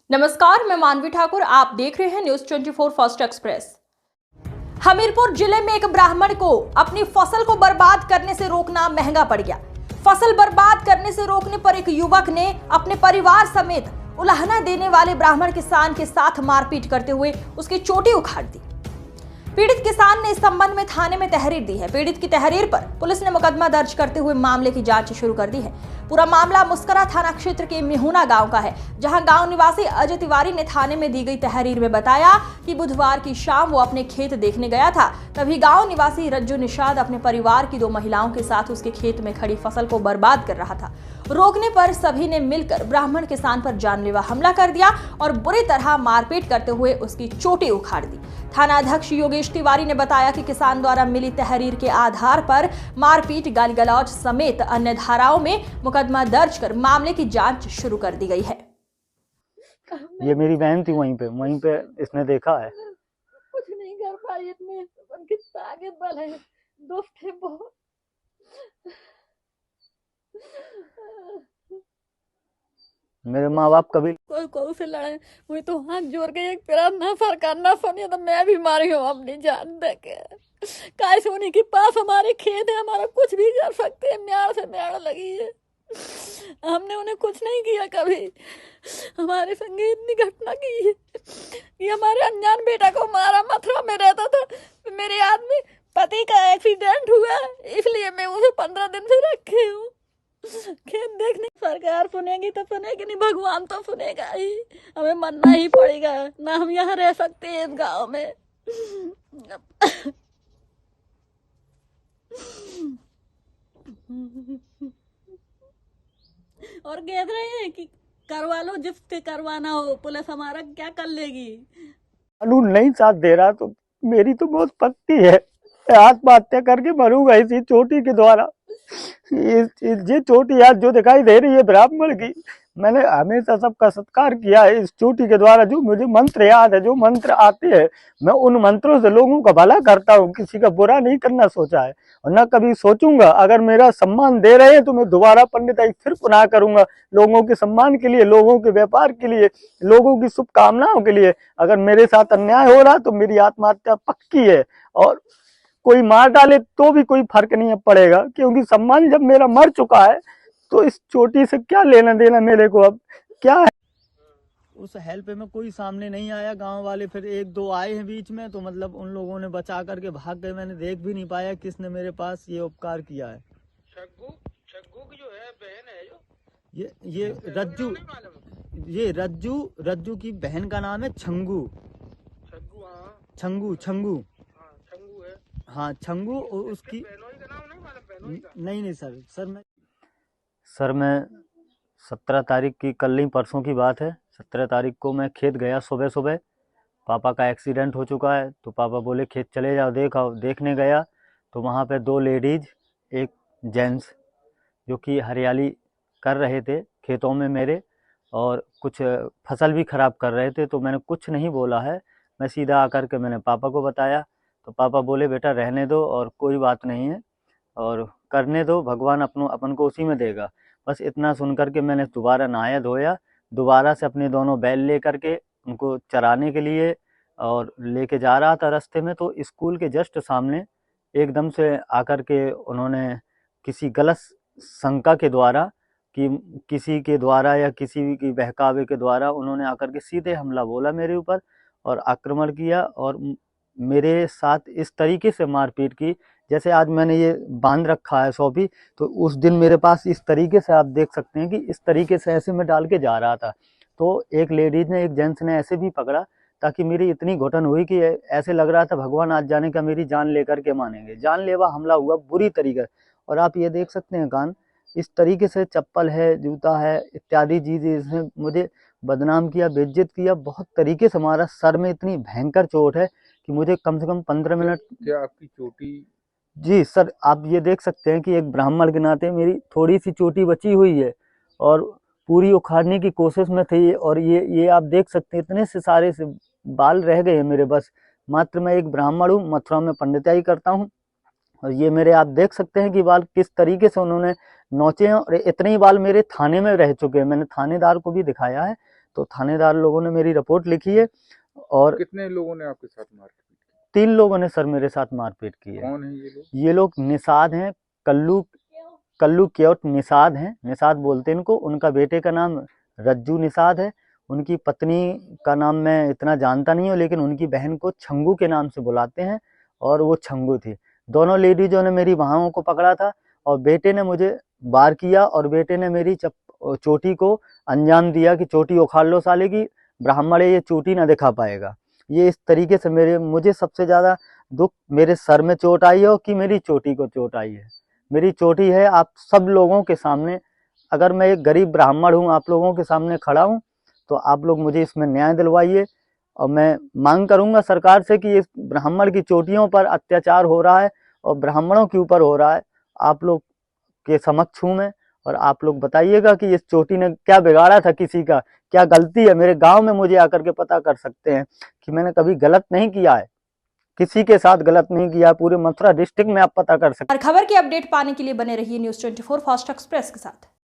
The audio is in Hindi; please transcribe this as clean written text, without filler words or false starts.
नमस्कार, मैं मानवी ठाकुर। आप देख रहे हैं न्यूज 24 फर्स्ट एक्सप्रेस। हमीरपुर जिले में एक ब्राह्मण को अपनी फसल को बर्बाद करने से रोकना महंगा पड़ गया। फसल बर्बाद करने से रोकने पर एक युवक ने अपने परिवार समेत उलाहना देने वाले ब्राह्मण किसान के साथ मारपीट करते हुए उसकी चोटी उखाड़ दी। पीड़ित किसान ने इस संबंध में थाने में तहरीर दी है। पीड़ित की तहरीर पर पुलिस ने मुकदमा दर्ज करते हुए मामले की जांच शुरू कर दी है। पूरा मामला मुस्करा थाना क्षेत्र के मिहुना गांव का है, जहां गांव निवासी अजय तिवारी ने थाने में दी गई तहरीर में बताया कि बुधवार की शाम वो अपने खेत देखने गया था। तभी गांव निवासी रज्जू निषाद अपने परिवार की 2 महिलाओं के साथ उसके खेत में खड़ी फसल को बर्बाद कर रहा था। रोकने पर सभी ने मिलकर ब्राह्मण किसान पर जानलेवा हमला कर दिया और बुरी तरह मारपीट करते हुए उसकी चोटी उखाड़ दी। थाना अध्यक्ष योगेश तिवारी ने बताया कि किसान द्वारा मिली तहरीर के आधार पर मारपीट, गाली गलौज समेत अन्य धाराओं में मुकदमा दर्ज कर मामले की जांच शुरू कर दी गई है। ये मेरी बहन थी, वहीं पे इसने देखा है। कुछ नहीं कर पाई, इतने उनकी ताकत बल है, दुख थे बहुत। मेरे माँ बाप कभी कोई से लड़े हुई तो हाथ जोड़ के एक तेरा ना फरकार ना सुनिए तो मैं भी मारी हूँ अपनी जान दे के। काय सोनी के पास हमारे खेत है, हमारा कुछ भी कर सकते हैं, म्याड़ से म्याड़ लगी है। हमने उन्हें कुछ नहीं किया कभी। हमारे संगे इतनी घटना की है कि हमारे अनजान बेटा को मारा, मथुरा में रहता था। मेरे आदमी पति का एक्सीडेंट हुआ, इसलिए मैं उसे 15 दिन से रखे हूँ। खेत देखने सरकार सुनेगी तो सुनेगी नहीं, भगवान तो सुनेगा ही। हमें मरना ही पड़ेगा, ना हम यहाँ रह सकते हैं इस गांव में। और कह रहे हैं कि करवा लो, जिससे करवाना हो, पुलिस हमारा क्या कर लेगी। कानून नहीं साथ दे रहा तो मेरी तो बहुत पक्की है, आत्महत्या करके मरूंगा इसी चोटी के द्वारा। ये चोटी आज जो दिखाई दे रही है ब्राह्मण की, मैंने हमेशा सबका सत्कार किया है इस चोटी के द्वारा। जो मुझे मंत्र याद है, जो मंत्र आते हैं, मैं उन मंत्रों से लोगों का भला करता हूँ। किसी का बुरा नहीं करना सोचा है और न कभी सोचूंगा। अगर मेरा सम्मान दे रहे हैं तो मैं दोबारा पंडिताई फिर पुनः करूंगा, लोगों के सम्मान के लिए, लोगों के व्यापार के लिए, लोगों की शुभकामनाओं के लिए। अगर मेरे साथ अन्याय हो रहा तो मेरी आत्महत्या पक्की है, और कोई मार डाले तो भी कोई फर्क नहीं पड़ेगा, क्योंकि सम्मान जब मेरा मर चुका है तो इस चोटी से क्या लेना देना मेरे को अब क्या है। उस हेल्प में कोई सामने नहीं आया, गांव वाले फिर 1-2 आए हैं बीच में, तो मतलब उन लोगों ने बचा करके भाग गए। मैंने देख भी नहीं पाया किसने मेरे पास ये उपकार किया है। छग्गू की जो है बहन है, जो ये रज्जू की बहन का नाम है छंगू। छंगू है। हाँ, छंगू। और उसकी बहनोई का नाम नहीं मालूम? नहीं सर मैं 17 तारीख की, कल नहीं परसों की बात है, 17 तारीख को मैं खेत गया सुबह। पापा का एक्सीडेंट हो चुका है तो पापा बोले खेत चले जाओ, देखने गया तो वहाँ पे 2 लेडीज, एक जेंट्स, जो कि हरियाली कर रहे थे खेतों में मेरे, और कुछ फसल भी ख़राब कर रहे थे। तो मैंने कुछ नहीं बोला है, मैं सीधा आकर के मैंने पापा को बताया। तो पापा बोले बेटा रहने दो और कोई बात नहीं है, और करने दो, भगवान अपन को उसी में देगा। बस इतना सुन कर के मैंने दोबारा नहाया धोया, दोबारा से अपने दोनों बैल ले करके उनको चराने के लिए और लेके जा रहा था। रास्ते में तो स्कूल के जस्ट सामने एकदम से आकर के उन्होंने किसी गलत शंका के द्वारा, कि किसी के द्वारा या किसी की बहकावे के द्वारा, उन्होंने आकर के सीधे हमला बोला मेरे ऊपर और आक्रमण किया, और मेरे साथ इस तरीके से मारपीट की जैसे आज मैंने ये बांध रखा है सौंपी, तो उस दिन मेरे पास इस तरीके से आप देख सकते हैं कि इस तरीके से ऐसे में डाल के जा रहा था। तो एक लेडीज ने, एक जेंट्स ने ऐसे भी पकड़ा, ताकि मेरी इतनी घुटन हुई कि ऐसे लग रहा था भगवान आज जाने का मेरी जान लेकर के मानेंगे। जानलेवा हमला हुआ बुरी तरीके। और आप ये देख सकते हैं कान, इस तरीके से चप्पल है, जूता है, इत्यादि चीज़ें, इसने मुझे बदनाम किया, बेइज्जत किया, बहुत तरीके से मारा। सर में इतनी भयंकर चोट है कि मुझे कम से कम 15 मिनट। क्या आपकी चोटी? जी सर, आप ये देख सकते हैं कि एक ब्राह्मण के नाते मेरी थोड़ी सी चोटी बची हुई है और पूरी उखाड़ने की कोशिश में थी। और ये आप देख सकते हैं इतने से सारे से बाल रह गए हैं मेरे। बस मात्र मैं एक ब्राह्मण हूँ, मथुरा में पंडिताई करता हूँ, और ये मेरे आप देख सकते हैं कि बाल किस तरीके से उन्होंने नोचे हैं। और इतने ही बाल मेरे थाने में रह चुके हैं, मैंने थानेदार को भी दिखाया है। तो थानेदार लोगों ने मेरी रिपोर्ट लिखी है और कितने लोगों ने आपके साथ मारपीट की? 3 लोगों ने सर मेरे साथ मारपीट की है। कौन है ये लोग? ये लोग निषाद हैं, कल्लू क्योट निषाद हैं, निषाद बोलते हैं इनको। उनका बेटे का नाम रज्जू निषाद है। उनकी पत्नी का नाम मैं इतना जानता नहीं हूँ, लेकिन उनकी बहन को छंगू के नाम से बुलाते हैं और वो छंगू थी। दोनों लेडीजों ने मेरी बाहों को पकड़ा था और बेटे ने मुझे वार किया और बेटे ने मेरी चोटी को अंजाम दिया कि चोटी उखाड़ लो साले की, ब्राह्मण ये चोटी ना दिखा पाएगा। ये इस तरीके से मुझे सबसे ज़्यादा दुख मेरे सर में चोट आई है और कि मेरी चोटी को चोट आई है। मेरी चोटी है आप सब लोगों के सामने, अगर मैं एक गरीब ब्राह्मण हूँ, आप लोगों के सामने खड़ा हूँ, तो आप लोग मुझे इसमें न्याय दिलवाइए। और मैं मांग करूँगा सरकार से कि इस ब्राह्मण की चोटियों पर अत्याचार हो रहा है और ब्राह्मणों के ऊपर हो रहा है, आप लोग के समक्ष हूँ मैं, और आप लोग बताइएगा कि इस चोटी ने क्या बिगाड़ा था, किसी का क्या गलती है। मेरे गांव में मुझे आकर के पता कर सकते हैं कि मैंने कभी गलत नहीं किया है, किसी के साथ गलत नहीं किया। पूरे मथुरा डिस्ट्रिक्ट में आप पता कर सकते हैं। हर खबर की अपडेट पाने के लिए बने रहिए न्यूज़ 24 फास्ट एक्सप्रेस के साथ।